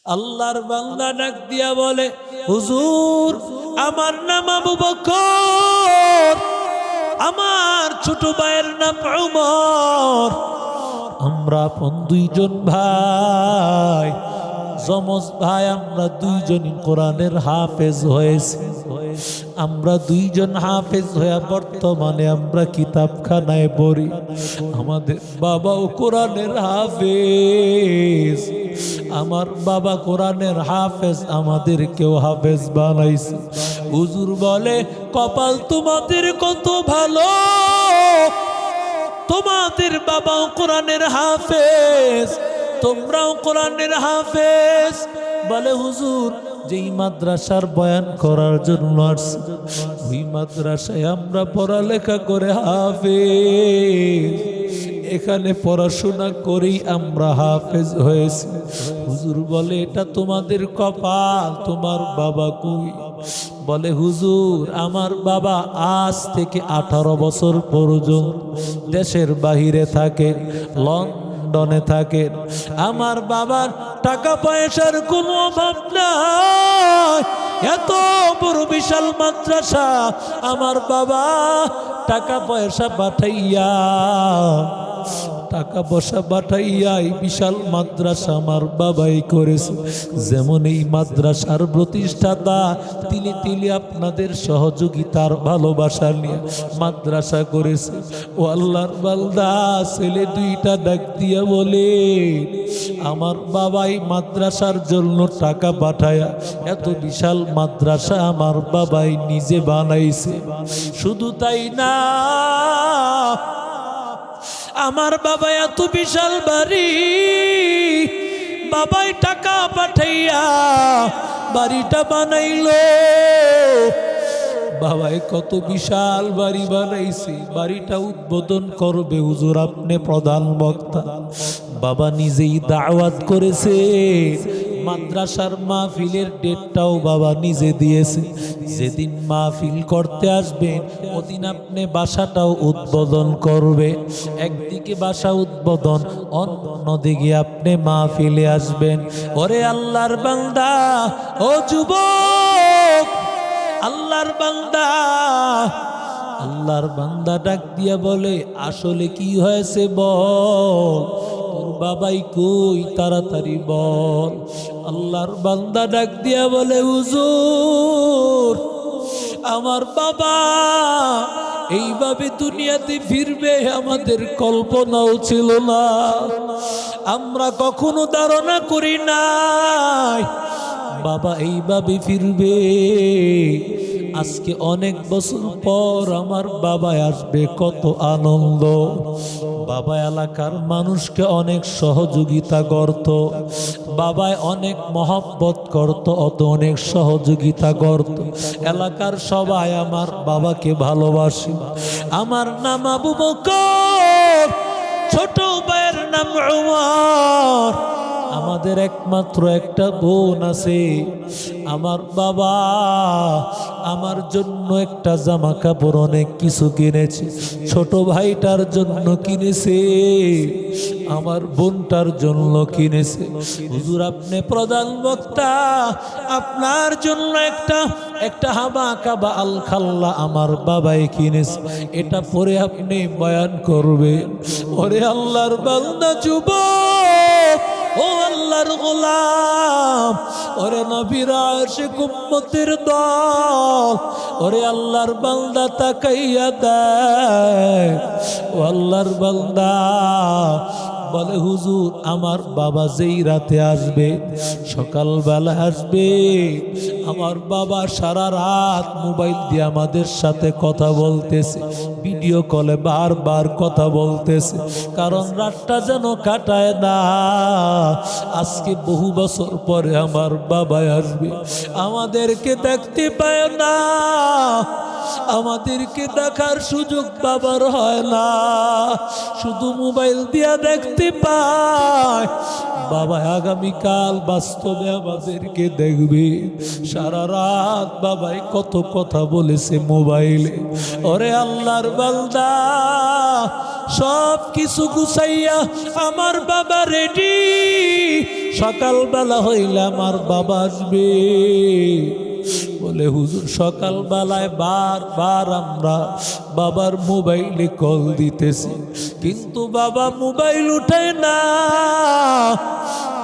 আল্লাহর বান্দা ডাক দিয়া বলে, হুজুর আমার নাম আবু বকর, আমার ছোট ভাইয়ের নাম উমর, আমরা আপন দুইজন ভাই, যমজ ভাই, আমরা দুইজনই কোরআনের হাফেজ হয়েছি। আমরা দুইজন হাফেজ হয়ে বর্তমানে আমরা কিতাবখানায় পড়ি। আমাদের বাবাও কোরআনের হাফেজ, আমার বাবা কোরআনের হাফেজ, আমাদের কেউ হাফেজ বানাইছে। হুজুর বলে, কপাল তোমাদের কত ভালো, তোমাদের বাবাও কোরআনের হাফেজ, তোমরাও কোরআনের হাফেজ। বলে, হুজুর যেই মাদ্রাসার বয়ান করার জন্য আসছি, ওই মাদ্রাসায় আমরা পড়ালেখা করে হাফেজ, এখানে পড়াশোনা করেই আমরা হাফেজ হয়েছি। হুজুর বলে, এটা তোমাদের কপাল, তোমার বাবা কই? বলে, হুজুর আমার বাবা আজ থেকে 18 বছর পর্যন্ত দেশের বাহিরে থাকে, লন্ডনে থাকে। আমার বাবার টাকা পয়সার কোনো অভাব নাই, এত বড় বিশাল মাদ্রাসা আমার বাবা টাকা পয়সা পাঠাইয়া, টাকা পয়সা পাঠাইয়া এই বিশাল মাদ্রাসা আমার বাবাই করেছে। যেমন এই মাদ্রাসার প্রতিষ্ঠাতা তিনি আপনাদের সহযোগিতার ভালোবাসা নিয়ে মাদ্রাসা করেছে। ও আল্লাহর বান্দা, ছেলে দুইটা ডাক দিয়া বলে, আমার বাবাই মাদ্রাসার জন্য টাকা পাঠায়া এত বিশাল মাদ্রাসা আমার বাবাই নিজে বানাইছে। শুধু তাই না, আমার বাবা এত বিশাল বাড়ি, বাবাই টাকা পাঠাইয়া বাড়িটা বানাইলো। বাবাই কত বিশাল বাড়ি বানাইছে, বাড়িটা উদ্বোধন করবে হুজুর আপনি প্রধান বক্তা। বাবা নিজেই দাওয়াত করেছে, মাদ্রাসার মাহফিলের ডেটটাও বাবা নিজে দিয়েছে। যেদিন মাহফিল করতে আসবেন ওদিন আপনি বাসাটাও উদ্বোধন করবে। একদিকে বাসা উদ্বোধন, অন্যদিকে আপনি মাহফিলে আসবেন। ওরে আল্লাহর বান্দা, ও যুবক, আল্লাহর বান্দা, আল্লাহর বান্দা ডাক দিয়া বলে, আসলে কি হয়েছে বল, তোর বাবাই কই, তাড়াতাড়ি বল। আল্লাহর বান্দা ডাক দিয়া বলে, হুজুর আমার বাবা এইভাবে দুনিয়াতে ফিরবে আমাদের কল্পনাও ছিল না, আমরা কখনো ধারণা করি নাই বাবা এইভাবে ফিরবে। আজকে অনেক বছর পর আমার বাবা আসবে, কত আনন্দ। বাবা এলাকার মানুষকে অনেক সহযোগিতা করত, বাবায় অনেক মহব্বত করত, অনেক সহযোগিতা করত। এলাকার সবাই আমার বাবাকে ভালোবাসে। আমার নাম আবু বকর, ছোট ভাইয়ের নাম উমর, আমাদের একমাত্র একটা বোন আছে। আমার বাবা আমার জন্য একটা জামা কাপড় অনেক কিছু কিনেছে, ছোট ভাইটার জন্য কিনেছে, আমার বোনটার জন্য কিনেছে। হুজুর আপনি প্রধান বক্তা, আপনার জন্য একটা হাবা কাবা আল খাল্লা আমার বাবাই কিনেছে, এটা পরে আপনি বয়ান করবেন। ওরে আল্লাহর বান্দা যুবক, ও আল্লাহর গোলাম, ওরে নবীর আশিক উম্মতের দল, ওরে আল্লাহর বান্দা তাকাইয়া দেখ। ও আল্লাহর বান্দা বলে, হুজুর আমার বাবা যেই রাতে আসবে, সকালবেলা আসবে, আমার বাবা সারা রাত মোবাইল দিয়ে আমাদের সাথে কথা বলতেছে, ভিডিও কলে বারবার কথা বলতেছে, কারণ রাতটা যেন কাটায় না। আজকে বহু বছর পরে আমার বাবা আসবে, আমাদেরকে দেখতে পায় না, আমাদেরকে দেখার সুযোগ বাবার হয় না, শুধু মোবাইল দিয়া দেখতে পায়। বাবা আগামীকাল বাস্তবে আমাদেরকে দেখবে। সারা রাত বাবাই কত কথা বলেছে মোবাইলে। ওরে আল্লাহর বান্দা, সব কিছু গুছাইয়া আমার বাবা রেডি, সকালবেলা হইলে আমার বাবা আসবে। বলে হুজুর সকালবেলায় বারবার আমরা বাবার মোবাইলে কল দিতেছি, কিন্তু বাবা মোবাইল উঠায় না।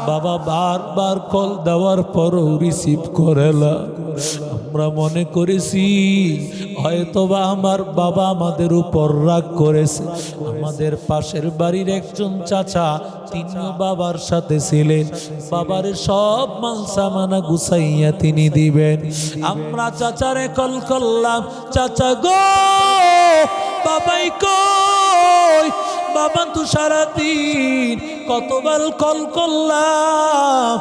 বাবা বারবার কল দেওয়ার পরও রিসিভ করে না। আমরা মনে করেছি হয়তোবা আমার বাবা আমাদের উপর রাগ করেছে। আমাদের পাশের বাড়ির একজন চাচা, তিনিও বাবার সাথে ছিলেন, বাবার সব মাল সামানা গুছাইয়া তিনি দিবেন। আমরা চাচারে কল করলাম, চাচা গো বাবাই কই? বাবা তো সারাদিন কতবার কল করলাম,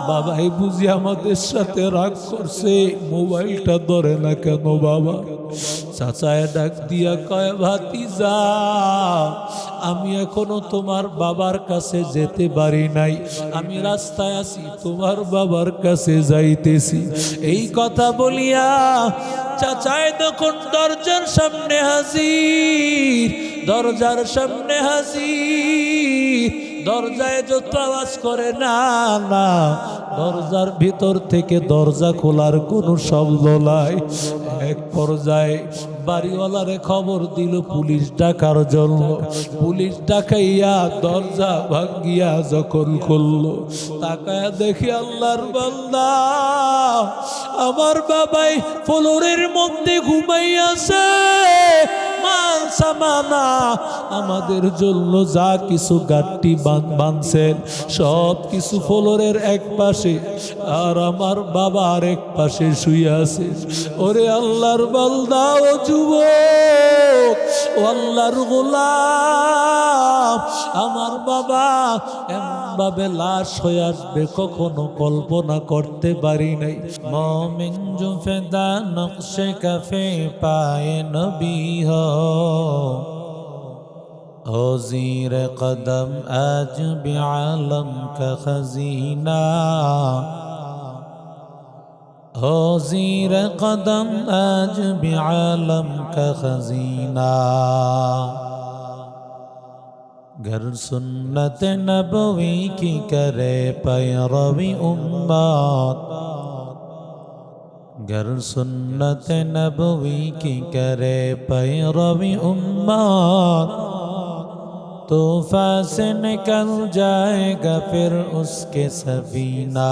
বাবাই বুঝি আমাদের সাথে রাগ করছে, মোবাইলটা ধরে না কেন বাবা? চাচায় ডাক দিয়া কয়, ভাতিজা আমি এখনো তোমার বাবার কাছে যেতে পারি নাই, আমি রাস্তায় আছি, তোমার বাবার কাছে যাইতেছি। এই কথা বলিয়া চাচায় তখন দরজার সামনে হাজির, দরজার সামনে হাজির। দরজায় যত আওয়াজ করে না না, দরজার ভিতর থেকে দরজা খোলার কোনো শব্দ নাই। এক পর্যায়ে বাড়িওয়ালারে খবর দিল পুলিশ ডাকার জন্য। পুলিশ ডাকাইয়া দরজা ভাঙ্গিয়া যখন খুললো, তাকায়া দেখি আল্লাহর বান্দা আমার বাবাই ফ্লোরের মধ্যে ঘুমাইয়াছে। মাল সামানা আমাদের জন্য যা কিছু গাঠটি বাঁধছেন সব কিছু ফ্লোরের এক পাশে, আর আমার বাবা আর এক পাশে শুয়ে আছে। ওরে আল্লাহর বান্দা, ও যুবক, ও আল্লাহর গোলাম, আমার বাবা এমনভাবে লাশ হয়ে আসবে কখনো কল্পনা করতে পারি নাই। মোমিন জো ফেদা নকশে কাফে পায়ে নবী হো, ओ ज़ीर कदम आज भी आलम का खजीना, ओ ज़ीर कदम आज भी आलम का खजीना। घर सुन्नत नबवी की करे पैरवी उम्मत, घर सुन्नत नबवी की करे पैरवी उम्मत, तूफान से निकल जाएगा फिर उसके सफीना,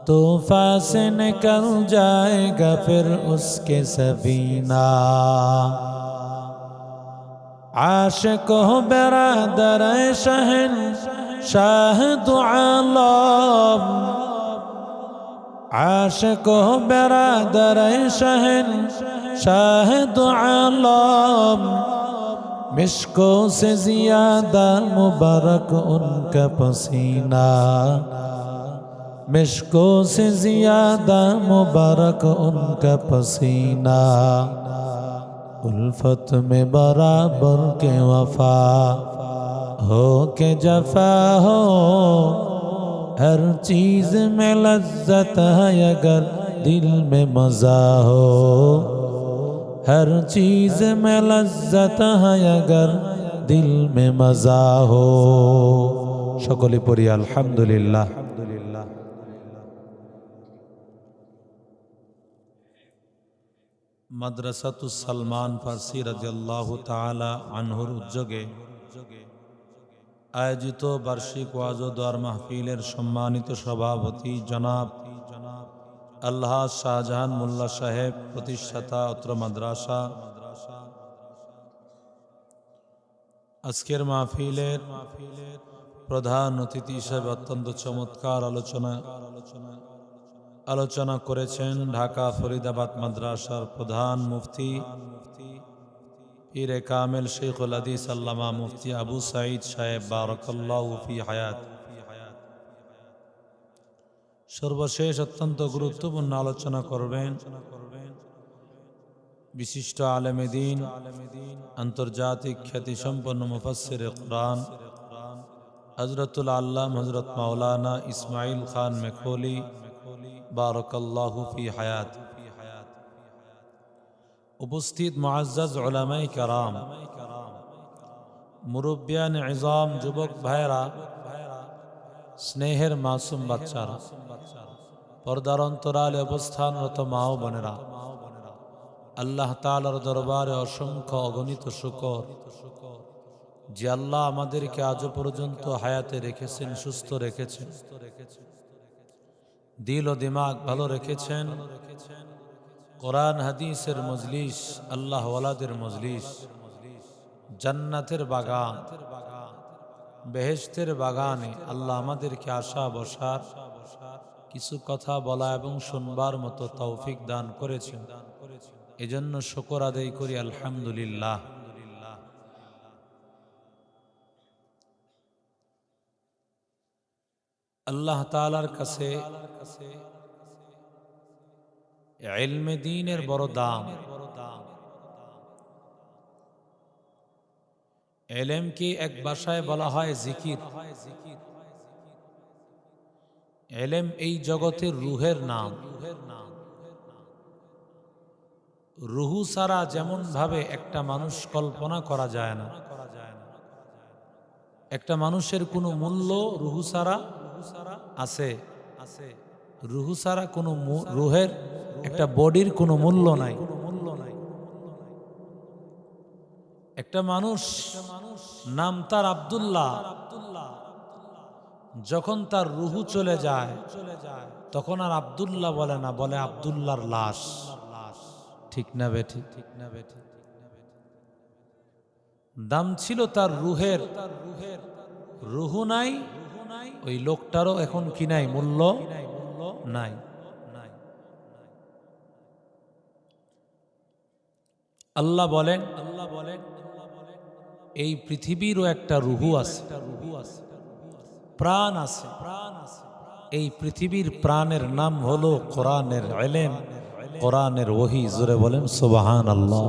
तूफान से निकल जाएगा फिर उसके सफीना। आशिक हो बरादर शहन शाह दो आलम, आशिक हो बरादर शहन शाह दो आलम, मिश्कों से ज्यादा मुबारक उनका पसीना, मिश्कों से ज्यादा मुबारक उनका पसीना। उल्फत में बराबर के वफा हो के जफा हो, हर चीज में लज्जत है अगर दिल में मजा हो, हर चीज में लज्जत है अगर दिल में मजा हो। সকলে পড়ি আলহামদুলিল্লাহ। মাদ্রাসাতুস সালমান ফার্সি রাদিয়াল্লাহু তাআলা আনহুর উদ্যোগে আয়োজিত বার্ষিক ওয়াজ ও দোয়ার মাহফিলের সম্মানিত সভাপতি জনাব আলহাজ শাহজাহান মোল্লা সাহেব, প্রতিষ্ঠাতা অত্র মাদ্রাসা, আজকের মাহফিলের প্রধান অতিথি হিসেবে অত্যন্ত চমৎকার আলোচনা করেছেন ঢাকা ফরিদাবাদ মাদ্রাসার প্রধান মুফতি পীরে কামেল শেখুল হাদিস আল্লামা মুফতি আবু সাঈদ সাহেব বারাকাল্লাহু ফি হায়াত। সর্বশেষ অত্যন্ত গুরুত্বপূর্ণ আলোচনা করবেন বিশিষ্ট আলেমে দ্বীন, আন্তর্জাতিক খ্যাতিসম্পন্ন মুফাসসিরে কুরআন হযরতুল আল্লাম হযরত মাওলানা ইসমাইল খান মেখলি বারাকাল্লাহু ফি হায়াত। উপস্থিত মুআজ্জাজ উলামায়ে কেরাম, মুরব্বিয়ান ইজাম, যুবক ভাইরা, স্নেহের মাসুম বাচ্চারা, পর্দার অন্তরালে অবস্থানরত মা ও বোনেরা, আল্লাহ তাআলার দরবারে অসংখ্য অগণিত শুকর যে আল্লাহ আমাদেরকে আজও পর্যন্ত হায়াতে রেখেছেন, সুস্থ রেখেছেন, দিল ও দিমাগ ভালো রেখেছেন। কোরআন হাদিসের মজলিস, আল্লাহ ওয়ালাদের মজলিস, জান্নাতের বাগান, বেহেশতের বাগানে আল্লাহ আমাদেরকে আসা বসার, কিছু কথা বলা এবং শুনবার মতো তৌফিক দান করেছেন। এজন্য শুকর আদায় করি আলহামদুলিল্লাহ। আল্লাহ তাআলার কাছে ইলমে দ্বীনের বড় দাম। ইলমকে এক ভাষায় বলা হয় জিকির। ইলম এই জগতের রুহের নাম। রুহু ছাড়া যেমন ভাবে একটা মানুষ কল্পনা করা যায় না, একটা মানুষের কোনো মূল্য রুহু ছাড়া আছে, রুহু ছাড়া কোনো রুহের একটা বডির কোনো মূল্য নাই। একটা মানুষ নাম তার আব্দুল্লাহ, যখন তার রুহু চলে যায় তখন আর আব্দুল্লাহ বলে না, বলে আব্দুল্লাহর লাশ। ঠিক না বেঠি? দাম ছিল তার রুহের, রুহু নাই, ওই লোকটারও এখন কি নাই, মূল্য নাই। আল্লাহ বলেন এই পৃথিবীরও একটা রুহু আছে, প্রাণ আছে। এই পৃথিবীর প্রাণের নাম হলো কোরআনের ইলম, কোরআনের ওহী। জোরে বলেন সুবহানাল্লাহ।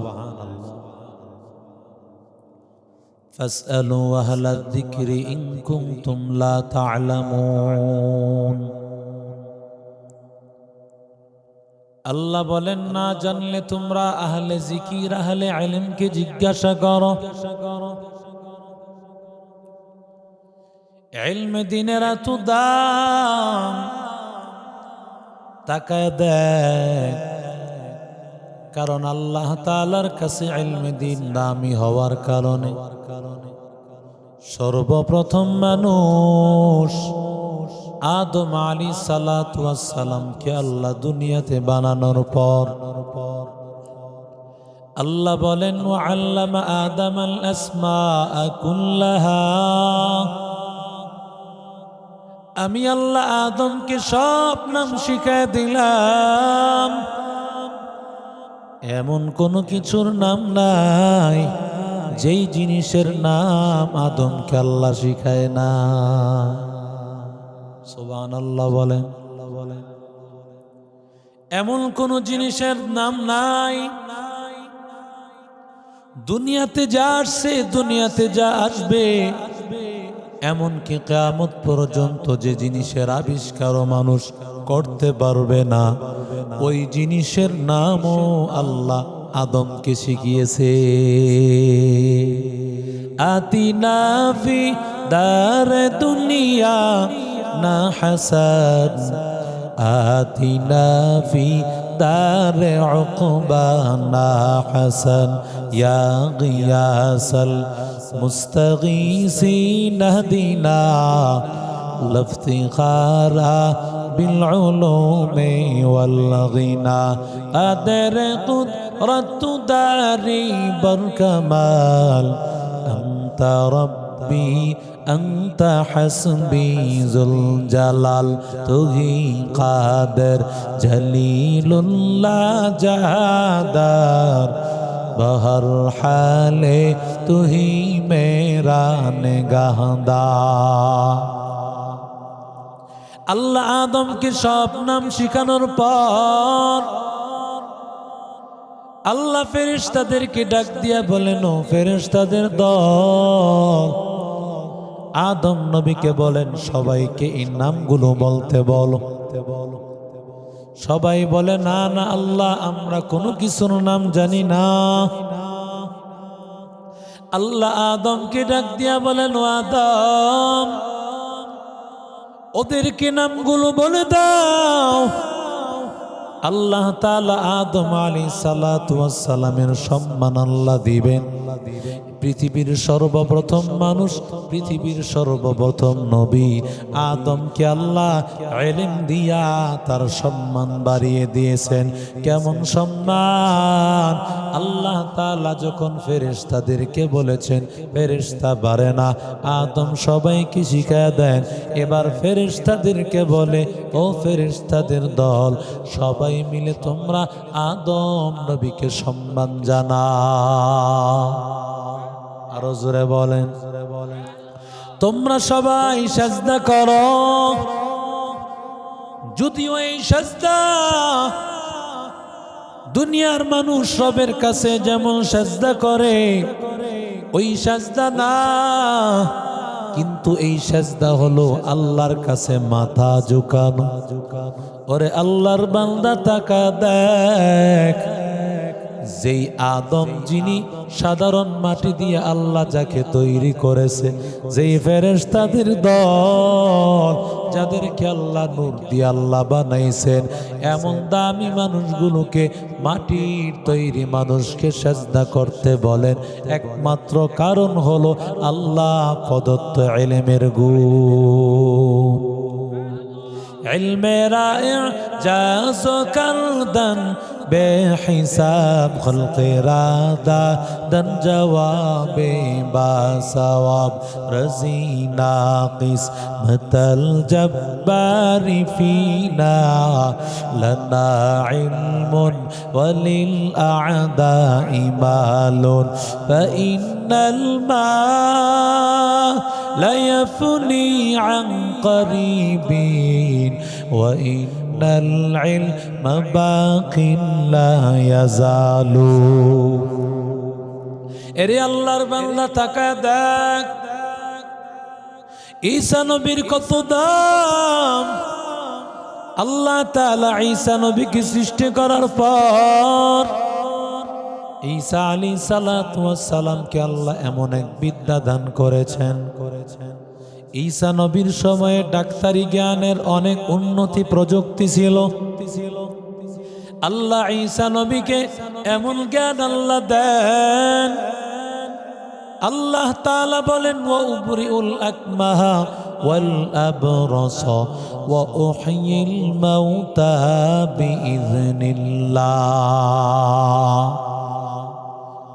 ফাসআলু আহলায যিকরি ইন কুনতুম লা তা'লামুন। আল্লাহ বলেন না জানলে তোমরা আহলে জিকির, আহলে ইলমকে জিজ্ঞাসা করো। ইলমে দ্বীনের এত দাম, তাকায় দেখ। কারণ আল্লাহ তাআলার কাছে ইলমে দ্বীন দামি হওয়ার কারণে সর্বপ্রথম মানুষ আদম আলাইহিস সালাতু ওয়াস সালামকে আল্লাহ দুনিয়াতে বানানোর পর আল্লাহ বলেন ওয়া আল্লামা আদামাল আসমাআ কুল্লাহা। আমি আল্লাহ আদমকে সব নাম শিখায় দিলাম। এমন কোনো কিছুর নাম নাই যেই জিনিসের নাম আদমকে আল্লাহ শিখায় না। সুবহানাল্লাহ বলেন। এমন কোন জিনিসের নাম নাই, দুনিয়াতে যা আসছে, দুনিয়াতে যা আসবে, এমনকি কিয়ামত পর্যন্ত যে জিনিসের আবিষ্কারও মানুষ করতে পারবে না, ওই জিনিসের নামও আল্লাহ আদমকে শিখিয়েছে। আতিনা ফি দারে দুনিয়া না হাসান, আতিনা ফি দারে উকবা না হাসান, ইয়া গিয়াসাল মুস্তাগীসিন হদিনা লাফতিখারা বিল উলুমি ওয়াল গিনা। আদর কুদরত দারি বরকামাল, আনতা রব্বি আনতা হাসবি যুল জালাল। তুহি কাদের জলিলুল্লাহ জাদার, বহর হালে তুহি মেরা নিগাহদার। আল্লাহ আদমকে সব নাম শিখানোর পর আল্লাহ ফেরেশতাদেরকে ডাক দিয়া বলেন, ও ফেরেশতাদের দল, আদম নবীকে বলেন সবাইকে এই নামগুলো বলতে বলো। সবাই বলে না না আল্লাহ, আমরা কোনো কিছুর নাম জানি না। আল্লাহ আদমকে ডাক দিয়া বলেন, ও আদম, ওদেরকে নামগুলো বলে দাও। আল্লাহ তাআলা আদম আলাইহিস সালাতু ওয়াস সালামের সম্মান আল্লাহ দিবেন। পৃথিবীর সর্বপ্রথম মানুষ, পৃথিবীর সর্বপ্রথম নবী আদমকে আল্লাহ ইলম দিয়া তার সম্মান বাড়িয়ে দিয়েছেন। কেমন সম্মান! আল্লাহ তাআলা যখন ফেরেশতাদেরকে বলেছেন ফেরেশতা পারে না, আদম সবাইকে শিখায়া দেন। এবার ফেরেশতাদেরকে বলে, ও ফেরেশতাদের দল, সবাই মিলে তোমরা আদম নবীকে সম্মান জানাও। আরো জোরে বলেন, তোমরা সবাই সাজদা করো। যদিও এই সাজদা দুনিয়ার মানুষ রবের কাছে যেমন সাজদা করে ওই সাজদা না, কিন্তু এই সাজদা হলো আল্লাহর কাছে মাথা ঝুঁকানো। ওরে আল্লাহর বান্দা তাকা দেখ, যেই আদম যিনি সাধারণ মাটি দিয়ে আল্লাহ যাকে তৈরি করেছে, যেই ফেরেশতাদের দল যাদেরকে আল্লাহ নূর দিয়ে আল্লাহ বানাইছেন, এমন দামি মানুষগুলোকে, মাটির তৈরি মানুষকে সাজদা করতে বলেন, একমাত্র কারণ হলো আল্লাহ প্রদত্ত ইলমের গুণ। ইলমেরা ইজাজ করদান বেহিসাব খলকেরা দাদন জওয়াবে বাসওয়াব রজিনা কিসমতল জব্বারি ফিনা লনা ইলমুন ওয়ালিল আ'দাই মালুন ফাইন্নাল মা লা ইয়াফনি আন করিবিন ওয়া ইন্নাল ইলমা বাকিন লা ইয়াজালু। এরে আল্লাহর বান্দা তাকা দেখ, ঈসা নবীর কত দাম! আল্লাহ তাআলা ঈসা নবীকে সৃষ্টি করার পর ঈসা আলাইহিস সালাতু ওয়াস সালামকে আল্লাহ এমন এক বিদ্যা দান করেছেন। ঈসা নবীর সময়ে ডাক্তারি জ্ঞানের অনেক উন্নতি প্রযুক্তি ছিল। আল্লাহ ঈসা নবীকে এমন জ্ঞান আল্লাহ দেন, আল্লাহ তাআলা বলেন, ওয়া উবরিউল আকমাহা ওয়াল আবরাসা ওয়া উহয়িল মাউতা বিইذনিল্লাহ।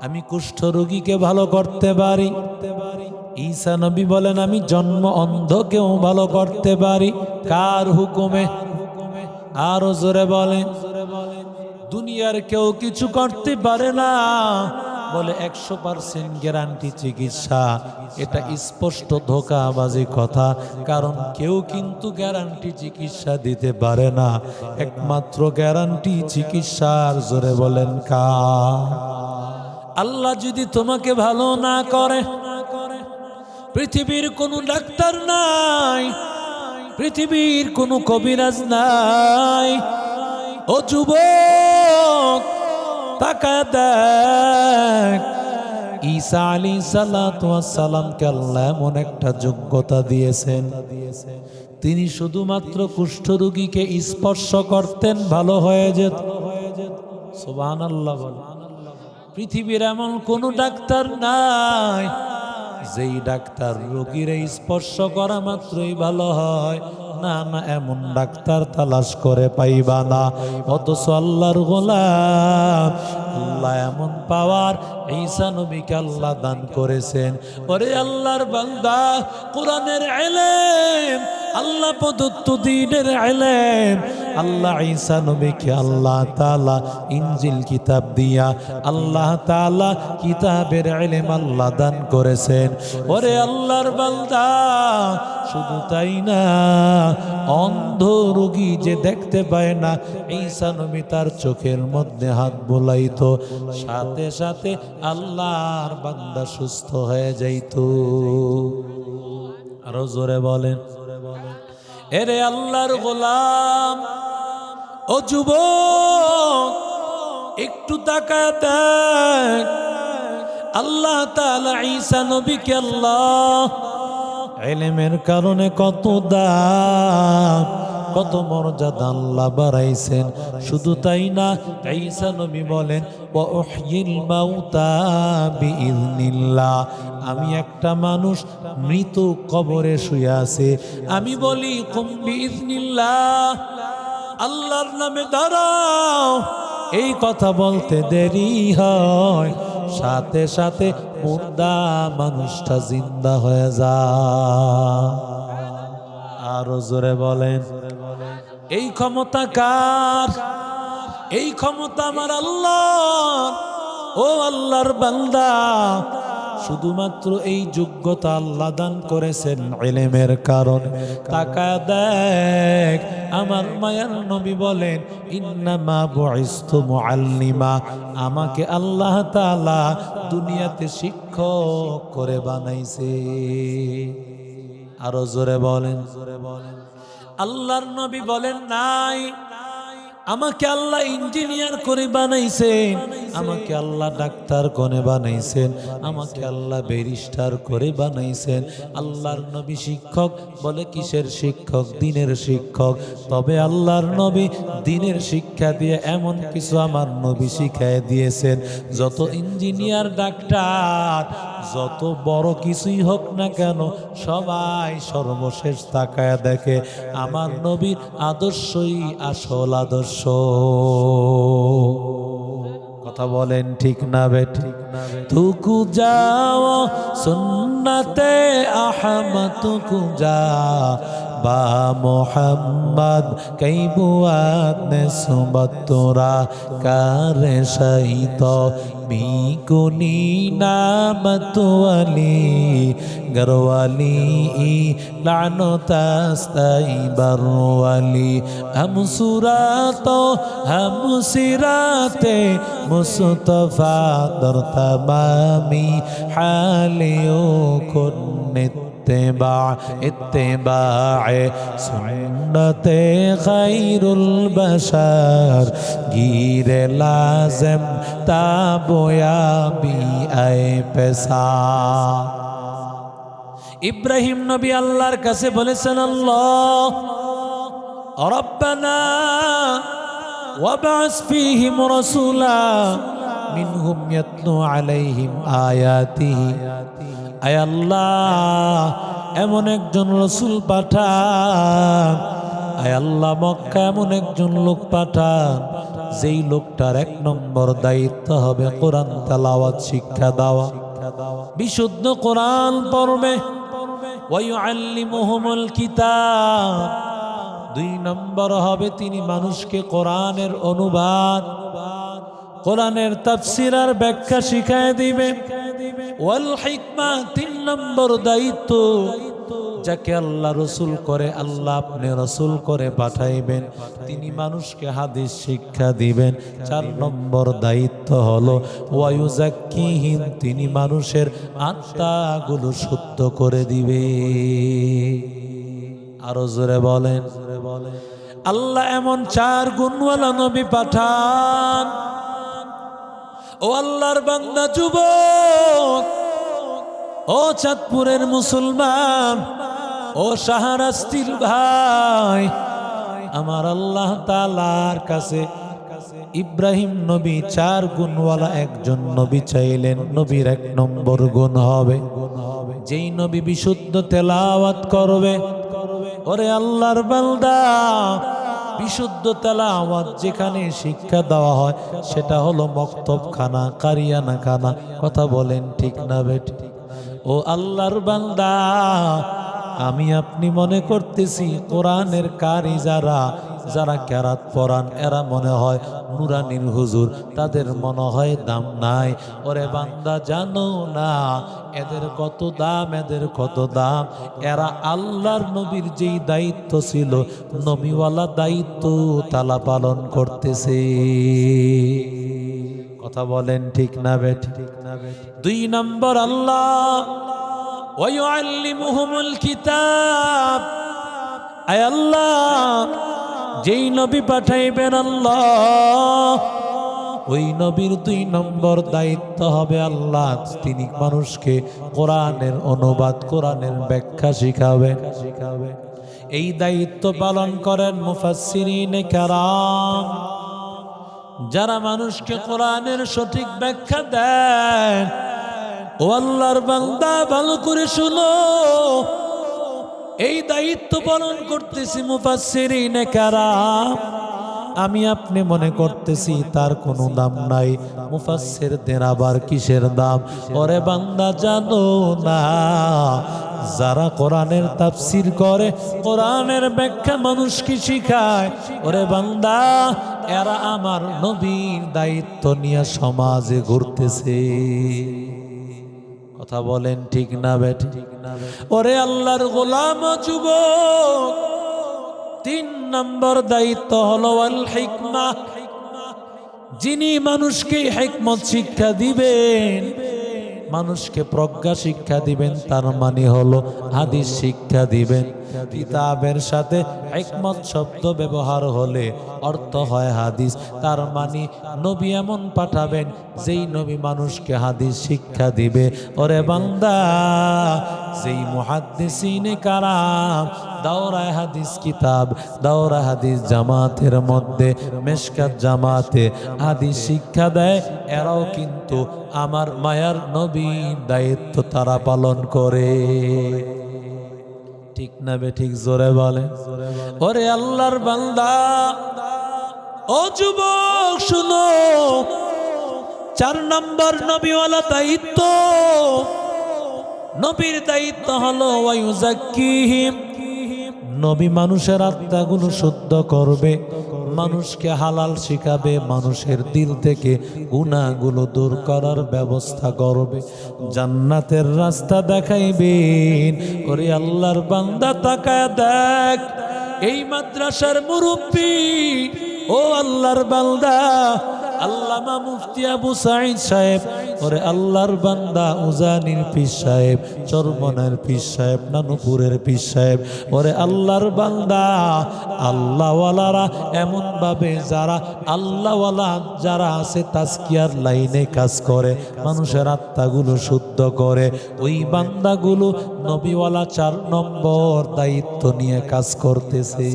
আমি কুষ্ঠ রোগীকে ভালো করতে পারি। ঈসা নবী বলেন, আমি জন্ম অন্ধকেও ভালো করতে পারি। কার হুকুমে? আরো জোরে বলেন, দুনিয়ার কেউ কিছু করতে পারে না। বলে 100% গ্যারান্টি চিকিৎসা, এটা স্পষ্ট ধোঁকাবাজি কথা। কারণ কেউ কিন্তু গ্যারান্টি চিকিৎসা দিতে পারে না, একমাত্র গ্যারান্টি চিকিৎসার জোরে বলেন কার? আল্লাহ যদি তোমাকে ভালো না করে, পৃথিবীর কোনো ডাক্তার নাই, পৃথিবীর কোনো কবিরাজ নাই। ও যুবক তাকায় দেখ, ঈসা আলাইহিস সালাতু ওয়াস সালামকে আল্লাহ এমন একটা যোগ্যতা দিয়েছেন, তিনি শুধুমাত্র কুষ্ঠরোগীকে স্পর্শ করতেন, ভালো হয়ে যেত। সুবহানাল্লাহ বলেন। পৃথিবীর এমন কোনো ডাক্তার নাই যেই ডাক্তার রোগীর স্পর্শ করা মাত্রই ভালো হয়। না না, এমন ডাক্তার তালাশ করে পাইবা না। অথচ আল্লাহর গোলাম, আল্লাহ এমন পাওয়ার ঈসা নবীকে আল্লাহ দান করেছেন। ওরে আল্লাহর বান্দা, কোরআনের ইলম, আল্লাহ প্রদত্ত দ্বীনের ইলম, আল্লাহ ঈসা নবীকে আল্লাহ তাআলা ইনজিল কিতাব দিয়া আল্লাহ তাআলা কিতাবের ইলম আল্লাহ দান করেছেন। ওরে আল্লাহর বান্দা, শুধু তাই না, অন্ধ রোগী যে দেখতে পায় না, ঈসা নবী তার চোখের মধ্যে হাত বুলাইতো, সাথে সাথে আল্লাহর বান্দা সুস্থ হয়ে যাইত। আরো জোরে বলেন, এরে আল্লাহর গোলাম, ও যুবক একটু তাকায় দেখ, আল্লাহ তাআলা ঈসা নবীকে আল্লাহ ইলমের কারণে কত দাম, কত মর্যাদা আল্লাহ বাড়াইছেন। শুধু তাই না, ঈসা নবী বলেন ওয়া উহয়িল মাউতা বিইذনিল্লাহ, আমি একটা মানুষ মৃত কবরে শুয়ে আছে, আমি বলি কুম বিইذনিল্লাহ, আল্লাহর নামে দাঁড়াও, এই কথা বলতে দেরি হয়, সাথে সাথে মুর্দা মানুষটা জিন্দা হয়ে যায়। আরো জোরে বলেন, এই ক্ষমতা কার? এই ক্ষমতা আমার আল্লাহ। ও আল্লাহর বান্দা, শুধুমাত্র এই যোগ্যতা আল্লাহ দান করেছেন ইলমের কারণে। তাকায় দেখ, আমার মায়ার নবী বলেন ইন্নামা বুইস্তু মুআল্লিমা, আমাকে আল্লাহ তাআলা দুনিয়াতে শিক্ষক করে বানাইছে। আরো জোরে বলেন, আল্লাহর নবী বলেন নাই, আমাকে আল্লাহ ইঞ্জিনিয়ার করে বানাইছেন, আমাকে আল্লাহ ডাক্তার করে বানাইছেন, আমাকে আল্লাহ ব্যারিস্টার করে বানাইছেন। আল্লাহর নবী শিক্ষক বলে, কিসের শিক্ষক? দিনের শিক্ষক। তবে আল্লাহর নবী দিনের শিক্ষা দিয়ে এমন কিছু আমার নবী শিখায় দিয়েছেন, যত ইঞ্জিনিয়ার ডাক্তার যত বড় কিছুই হোক না কেন, সবাই সর্বশেষ তাকায় দেখে আমার নবীর আদর্শই আসল আদর্শ। কথা বলেন ঠিক না বেঠিক? তুকু যাও সুন্নতে আহমদ, তুকু যা বা মোহাম্মদ কই বুয়াত নে সুবত তোরা কারে সহিত মিকুনি নামত ওয়ালি গরওয়ালি লানতাস্তাই বরওয়ালি हम सूरत हम सिराते मुस्तफा दर तमामी हालियों को इत्तिबाअ सुन्नते खैरुल बशर गिरे लाज़िम ताबोयाबी आए पेशा। ইব্রাহিম নবী আল্লাহর কাছে বলেছেন, আল্লাহ রব্বানা ওয়াবআস ফীহিম রাসূলা মিনহুম ইয়াতলু আলাইহিম আয়াতিহি, আয় আল্লাহ এমন একজন রাসূল পাঠান, আয় আল্লাহ মক্কা এমন একজন লোক পাঠান, যেই লোকটার এক নম্বর দায়িত্ব হবে কোরআন তেলাওয়াত শিক্ষা দেওয়া, বিশুদ্ধ কোরআন পড়বে, ওয়ায়ুআল্লিমুহুমুল কিতাব, দুই নম্বর হবে তিনি মানুষকে কোরআনের অনুবাদ, কোরআনের তাফসীর আর ব্যাখ্যা শিখায় দিবেন, ওয়াল হিকমা, তিন নম্বর দায়িত্ব, যাকে আল্লাহ রসুল করে, আল্লাহ আপনি রসুল করে পাঠাইবেন, তিনি মানুষকে হাদিস শিক্ষা দিবেন। চার নম্বর দায়িত্ব হলো ওয়ায়ুজাক্কিহিম, তিনি মানুষের আত্মাগুলো শুদ্ধ করে দিবে। আরো জোরে বলেন, আল্লাহ এমন চার গুণওয়ালা নবী পাঠান। ও আল্লাহর বান্দা যুবক, ও চাঁদপুরের মুসলমান, ও শাহরাস্তির ভাই, আমার আল্লাহ তাআলার কাছে ইব্রাহিম নবী চার গুণওয়ালা একজন নবী চাইলেন। নবীর এক নম্বর গুণ হবে, যেই নবী বিশুদ্ধ তেলাওয়াত করবে। ওরে আল্লাহর বান্দা, বিশুদ্ধ তেলাওয়াত যেখানে শিক্ষা দেওয়া হয় সেটা হলো মক্তবখানা, কারিয়ানা খানা। কথা বলেন ঠিক না বেঠিক? ও আল্লাহর বান্দা, আমি আপনি মনে করতেছি কোরআনের কারি যারা যারা কেরাত পড়ান এরা মনে হয় নুরানির হুজুর, তাদের মনে হয় দাম নাই। ওরে বান্দা, জানো না এদের কত দাম, এদের কত দাম। এরা আল্লাহর নবীর যেই দায়িত্ব ছিল, নবীওয়ালা দায়িত্ব তালা পালন করতেছে। কথা বলেন ঠিক না বেঠিক? দুই নম্বর, আল্লাহ ওয়ায়ুআল্লিমুহুমুল কিতাব, আয় আল্লাহ যেই নবী পাঠাইবেন আল্লাহ ওই নবীর 2 নম্বর দায়িত্ব হবে আল্লাহ তিনি মানুষকে কোরআনের অনুবাদ কোরআনের ব্যাখ্যা শিখাবেন। এই দায়িত্ব পালন করেন মুফাসসিরিনে কেরাম, যারা মানুষকে কোরআনের সঠিক ব্যাখ্যা দেন। ও আল্লাহর বান্দা ভালো করে শুনো, এই দায়িত্ব পালন করতেছি মুফাসসিরিনে কেরাম। আমি আপনি মনে করতেছি তার কোনো দাম নাই, মুফাসসিরদের আবার কিসের দাম? ওরে বান্দা জানো না, যারা কোরআনের তাফসীর করে, কোরআনের ব্যাখ্যা মানুষকে শিখায়, ওরে বান্দা এরা আমার নবীর দায়িত্ব নিয়ে সমাজে ঘুরতেছে। কথা বলেন ঠিক না বেঠিক? ওরে আল্লাহর গোলাম যুবক, 3 নম্বর দায়িত্ব হলো আল হিকমা। যিনি মানুষকে হিকমত শিক্ষা দিবেন, মানুষকে প্রজ্ঞা শিক্ষা দিবেন, তার মানে হলো হাদিস শিক্ষা দিবেন। কিতাবের সাথে হিকমত শব্দ ব্যবহার হলে অর্থ হয় হাদিস, তার মানে নবী এমন পাঠাবেন যেই নবী মানুষকে হাদিস শিক্ষা দিবে। ওরে বান্দা, যেই মুহাদ্দিসিনে কারাম দাওরায়ে হাদিস কিতাব, দাওরায়ে হাদিস জামাতের মধ্যে, মেশকাত জামাতে হাদিস শিক্ষা দেয়, এরাও কিন্তু আমার মায়ার নবীর দায়িত্ব তারা পালন করে। ঠিক না বেঠিক? জোরে বলে। ওরে আল্লাহর বান্দা, ও যুবক শুনো, 4 নম্বর নবীওয়ালা দায়িত্ব, নবীর দায়িত্ব হলো ওয়ায়ুযাক্কিহিম। নবী মানুষের আত্মাগুলো শুদ্ধ করবে, মানুষকে হালাল শিখাবে, মানুষের দিল থেকে গুনাহগুলো দূর করার ব্যবস্থা করবে, জান্নাতের রাস্তা দেখাইবেন। ওরে আল্লাহর বান্দা তাকায় দেখ, এই মাদ্রাসার মুরব্বী, ও আল্লাহর বান্দা আল্লামা মুফতি আবু সাঈদ সাহেব, ওরে আল্লাহর বান্দা উজানির পীর সাহেব, চরমনের পীর সাহেব, নানুপুরের পীর সাহেব, ওরে আল্লাহর বান্দা আল্লাহওয়ালারা এমন ভাবে যারা আল্লাহওয়ালা যারা আছে তাজকিয়ার লাইনে কাজ করে, মানুষের আত্মাগুলো শুদ্ধ করে, ওই বান্দাগুলো নবীওয়ালা 4 নম্বর দায়িত্ব নিয়ে কাজ করতেছে।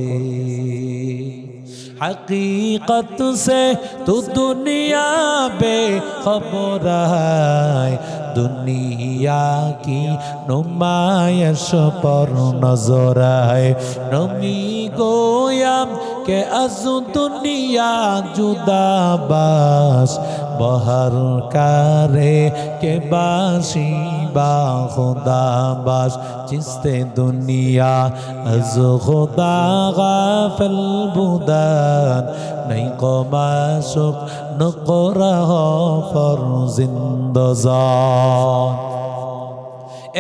हकीकत से तू दुनिया बेखबर है, दुनिया की नुमाइश पर नजर है। नमी गोयाम के अज दुनिया जुदा बास, बहर करे के बासी बा खुदा बास, चिस्ते दुनिया अज खुदा गाफिल बुदान, नहीं को माशुक नक़रह फर जिंदजान।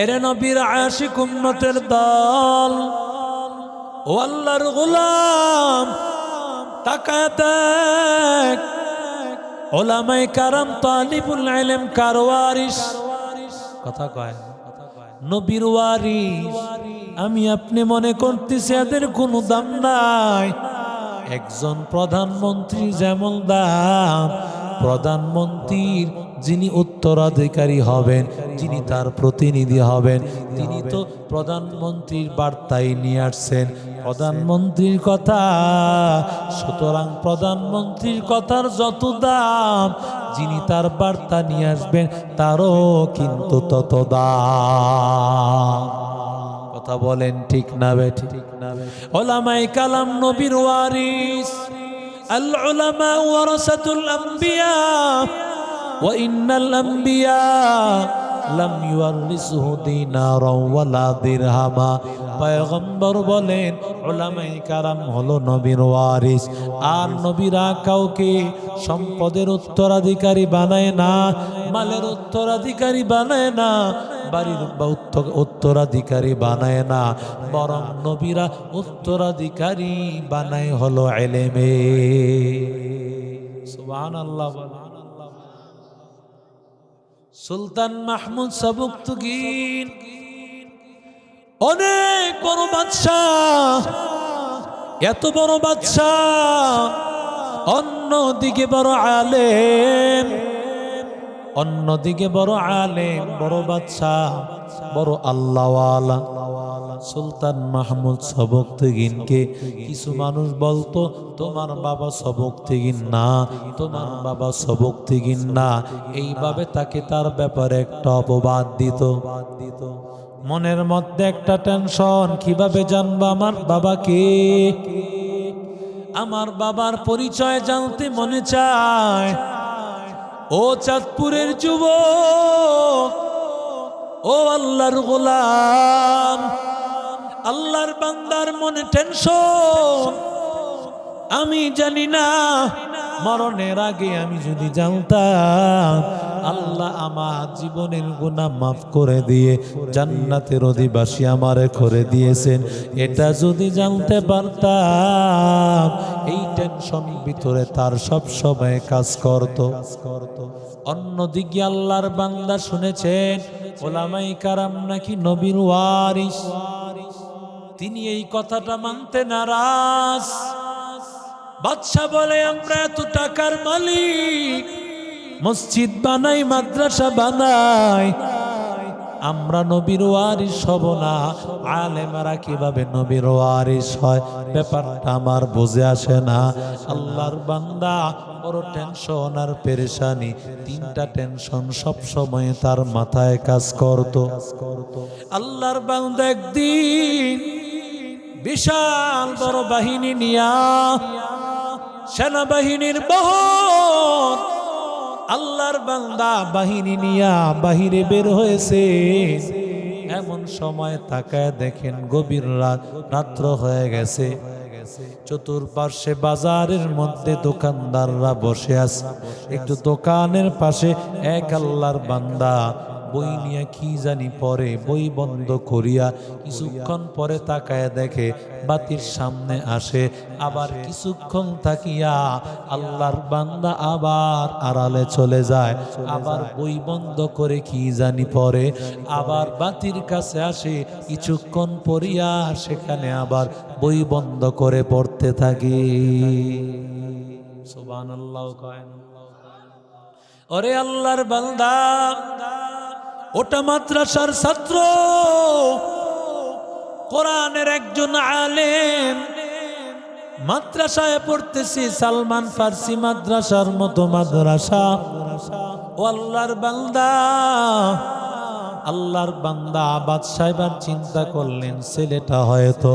एरे नबीर आशिक उम्मतेर दल, ও আল্লাহর গোলাম তাকায় দেখ, উলামায়ে কারাম তালিবুল ইলম কার ওয়ারিস, কথা কয় নবীর ওয়ারিস। আমি আপনি মনে করতেছি এদের কোনো দাম নাই। একজন প্রধানমন্ত্রী যেমন দাম, প্রধানমন্ত্রীর যিনি উত্তরাধিকারী হবেন, যিনি তার প্রতিনিধি হবেন, তিনি তো প্রধানমন্ত্রীর বার্তাই নিয়ে আসছেন, প্রধানমন্ত্রীর কথা। সুতরাং প্রধানমন্ত্রীর কথার যত দাম, যিনি তার বার্তা নিয়ে আসবেন তারও কিন্তু তত দাম। কথা বলেন ঠিক না বেঠিক? উলামায়ে কালাম নবীর ওয়ারিস। আল উলামা ওয়ারাসাতুল আম্বিয়া ওয়া ইন্নাল আম্বিয়া লাম ইউয়ারিসহু দিনারাও ওয়ালা দিরহামা। পয়গম্বর বলেন উলামায়ে কারাম হলো নবীর ওয়ারিস, আর নবীরা কাউকে সম্পদের উত্তরাধিকারী বানায় না, মালের উত্তরাধিকারী বানায় না, বাড়ির উত্তরাধিকারী বানায় না, বরং নবীরা উত্তরাধিকারী বানায় হলো ইলমে। সুবহানাল্লাহ। সুলতান মাহমুদ সাবুকতুগীন অনেক বড় বাদশাহ, এত বড় বাদশাহ অন্যদিকে বড় আলেম, অন্যদিকে বড় আলেম, বড় বাদশাহ, বড় আল্লাহওয়ালা সুলতান মাহমুদ সবকতেগিনকে কিছু মানুষ বলতো তোমার বাবা সবকতেগিন না, তোমার বাবা সবকতেগিন না, এইভাবে তাকে তার ব্যাপারে একটা অপবাদ দিত। মনের মধ্যে একটা টেনশন, কিভাবে জানবো আমার বাবাকে? আমার বাবার পরিচয় জানতে মনে চায়। ও চাঁদপুরের যুবক, ও আল্লাহর গোলাম, আল্লাহর বান্দার মনে টেনশন। আমি জানি না মরণের আগে আমি যদি জানতাম আল্লাহ আমার জীবনের গুনাহ মাফ করে দিয়ে জান্নাতের অধিবাসী আমারে করে দিয়েছেন, এটা যদি জানতে পারতাম, এই টেনশন ভিতরে তার সব সময় কাজ করত। অন্যদিকে আল্লাহর বান্দা শুনেছেন ওলামায়ে কারাম নাকি নবীর ওয়ারিস, তিনি এই কথাটা মানতে নারাজ। বাদশা বলে আমরা এত টাকার মালিক, মসজিদ বানাই, মাদ্রাসা বানাই, আমরা নবীর ওয়ারিস হব না। আলেমরা কিভাবে নবীর ওয়ারিস হয় ব্যাপারটা আমার বুঝে আসে না। আল্লাহর বান্দা বড় টেনশন আর পেরেশানি, তিনটা টেনশন সব সময় তার মাথায় কাজ করত। আল্লাহর বান্দা একদিন বিশাল বড় বাহিনী নিয়া, সেনাবাহিনীর বহর, আল্লাহর বান্দা বাহিনী নিয়া বাহিরে বের হয়েছে। এমন সময় তাকায় দেখেন গভীর রাত্র হয়ে গেছে। চতুর্পার্শ্বে বাজারের মধ্যে দোকানদাররা বসে আছে। একটু দোকানের পাশে এক আল্লাহর বান্দা বই নিয়ে কি জানি পরে, বই বন্ধ করিয়া কিছুক্ষণ পরে তাকায় দেখে বাতির সামনে আসে। আবার কিছুক্ষণ থাকিয়া আল্লাহর বান্দা আবার আড়ালে চলে যায়, আবার বই বন্ধ করে কি জানি পরে, আবার বাতির কাছে আসে, কিছুক্ষণ পড়িয়া সেখানে আবার বই বন্ধ করে পড়তে থাকে। সুবহানাল্লাহ কয়। ওরে আল্লাহর বান্দা, ওটা মাদ্রাসার ছাত্র, কোরআনের একজন আলেম, মাদ্রাসায় পড়তেছি, সালমান ফার্সি মাদ্রাসার মতো মাদ্রাসা। ও আল্লাহর বান্দা, আল্লাহর বান্দা বাদশা এবার চিন্তা করলেন ছেলেটা হয়তো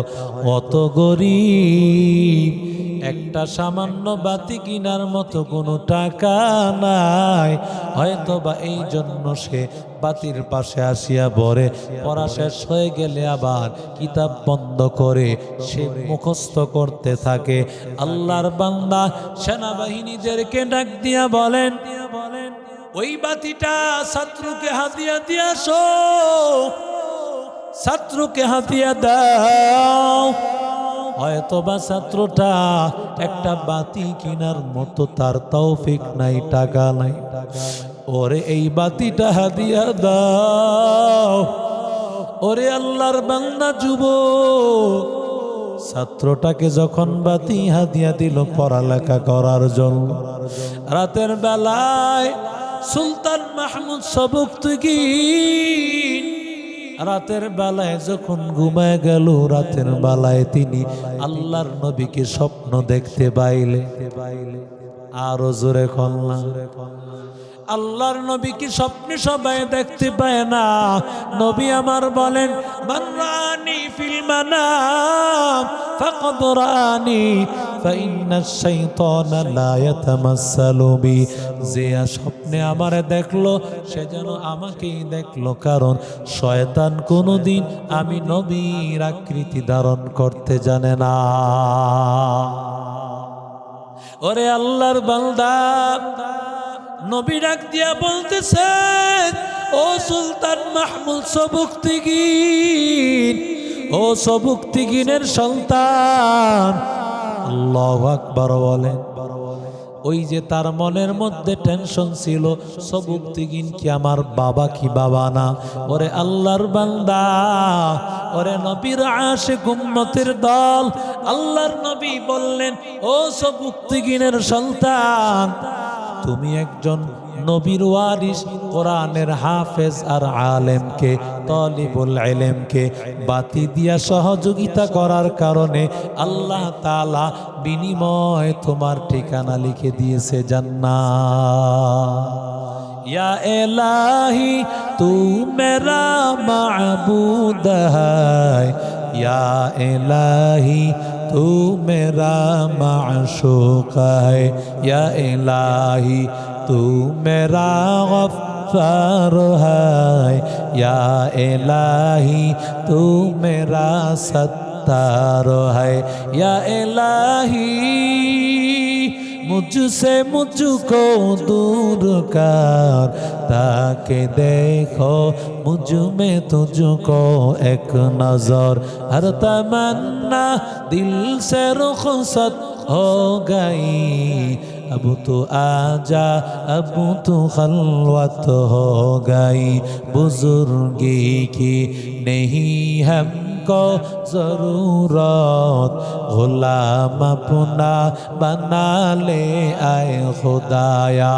অত গরিব, একটা সামান্য বাতি কিনার মতো কোনো টাকা নাই, হয়তো বা এই জন্য সে বাতির পাশে আসিয়া বরে, পড়া শেষ হয়ে গেলে আবার কিতাব বন্ধ করে সে মুখস্থ করতে থাকে। আল্লাহর বান্দা সেনাবাহিনীদেরকে ডাক দিয়া বলেন, ওই বাতিটা ছাত্রকে হাতিয়া দিয়ে আসো, ছাত্রকে হাতিয়া দাও। হয়তো বা ছাত্রটা একটা বাতি কিনার মতো তার তৌফিক নাই, টাকা নাই, ওরে এই বাতিটা হাদিয়া দাও। ওরে আল্লাহর বান্দা যুবক, ছাত্রটাকে যখন বাতি হাদিয়া দিল পড়ালেখা করার জন্য, রাতের বেলায় সুলতান মাহমুদ সবকতেগীন রাতের বেলায় যখন ঘুমায় গেল, রাতের বেলায় তিনি আল্লাহর নবীকে স্বপ্ন দেখতে পাইলে। আরো জোরে কন্যা, আল্লাহর নবীকে স্বপ্নে সবাই দেখতে পায় না। নবী আমার বলেন, মান রানি ফিল মানাম ফাকাদ রানি ফাইন্নাশ শাইতানা লা ইয়াতামাসসালু বি। যে স্বপ্নে আমারে দেখলো সে যেন আমাকেই দেখলো, কারণ শয়তান কোনোদিন আমি নবীর আকৃতি ধারণ করতে জানে না। ওরে আল্লাহর বান্দা, নবী ডাক দিয়া বলতেছেন, ও সুলতান মাহমুদ সবকতেগীন, ও সবকতেগীনের সন্তান, আল্লাহু আকবার বলেন। ওই যে তার মনের মধ্যে টেনশন ছিল, সবুক দিগিন কি আমার বাবা কি বাবা না। ওরে আল্লাহর বান্দা, ওরে নবীর আশিক উম্মতের দল, আল্লাহর নবী বললেন, ও সবুক দিগিনের সন্তান, তুমি একজন নবীর ওয়ারিস, কোরআনের হাফেজ আর আলেমকে, তলিবুল ইলমকে বাতি দিয়া সহযোগিতা করার কারণে আল্লাহ তাআলা বিনিময় তোমার ঠিকানা লিখে দিয়েছে জান্নাত। या इलाही तू मेरा माबूद है, या इलाही तू मेरा माशूक है, या इलाही तू मेरा गफ्फार है, या इलाही तू मेरा सत्तार है, या इलाही मुझसे मुझको दूर कर, ताकि देखो मुझ में तुझको एक नजर। हर तमन्ना दिल से रुखसत हो गई, अब तो आजा, अब तो खलवत हो गई। बुजुर्गी की नहीं हमको जरूरत, गुलाम अपना बना ले आए खुदाया।